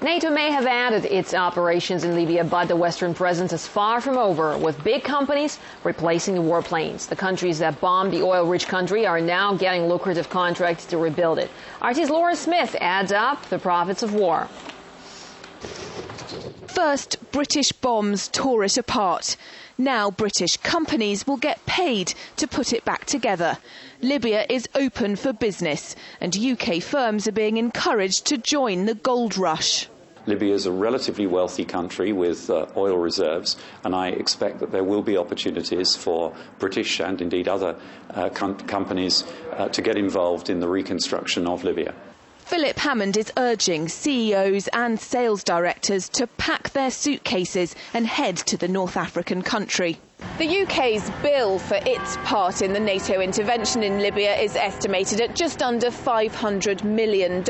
NATO may have added its operations in Libya, but the Western presence is far from over, with big companies replacing the warplanes. The countries that bombed the oil-rich country are now getting lucrative contracts to rebuild it. RT's Laura Smith adds up the profits of war. First, British bombs tore it apart. Now British companies will get paid to put it back together. Libya is open for business, and UK firms are being encouraged to join the gold rush. Libya is a relatively wealthy country with oil reserves, and I expect that there will be opportunities for British and indeed other companies to get involved in the reconstruction of Libya. Philip Hammond is urging CEOs and sales directors to pack their suitcases and head to the North African country. The UK's bill for its part in the NATO intervention in Libya is estimated at just under $500 million.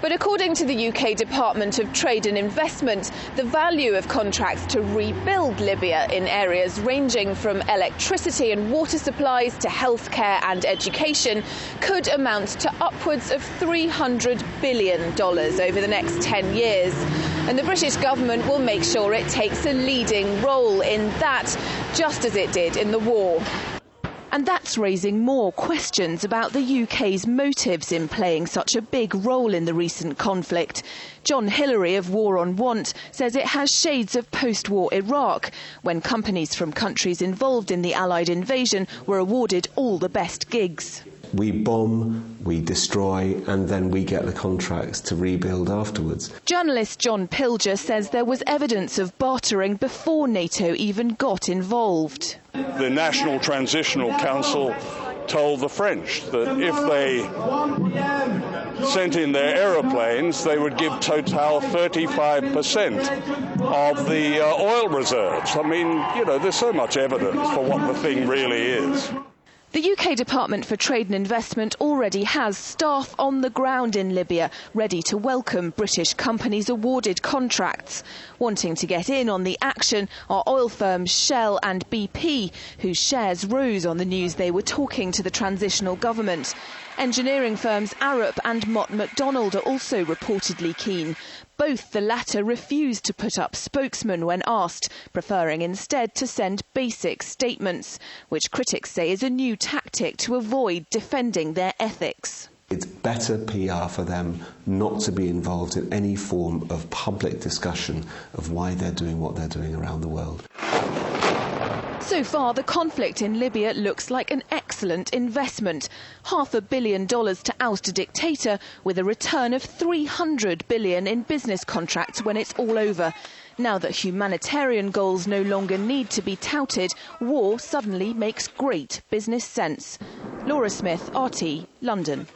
But according to the UK Department of Trade and Investment, the value of contracts to rebuild Libya in areas ranging from electricity and water supplies to healthcare and education could amount to upwards of $300 billion over the next 10 years. And the British government will make sure it takes a leading role in that, just as it did in the war. And that's raising more questions about the UK's motives in playing such a big role in the recent conflict. John Hillary of War on Want says it has shades of post-war Iraq, when companies from countries involved in the Allied invasion were awarded all the best gigs. We bomb, we destroy, and then we get the contracts to rebuild afterwards. Journalist John Pilger says there was evidence of bartering before NATO even got involved. The National Transitional Council told the French that if they sent in their aeroplanes, they would give Total 35% of the oil reserves. I mean, you know, there's so much evidence for what the thing really is. The UK Department for Trade and Investment already has staff on the ground in Libya, ready to welcome British companies' awarded contracts. Wanting to get in on the action are oil firms Shell and BP, whose shares rose on the news they were talking to the transitional government. Engineering firms Arup and Mott MacDonald are also reportedly keen. Both the latter refused to put up spokesmen when asked, preferring instead to send basic statements, which critics say is a new tactic to avoid defending their ethics. It's better PR for them not to be involved in any form of public discussion of why they're doing what they're doing around the world. So far, the conflict in Libya looks like an excellent investment. $500 million to oust a dictator, with a return of $300 billion in business contracts when it's all over. Now that humanitarian goals no longer need to be touted, war suddenly makes great business sense. Laura Smith, RT, London.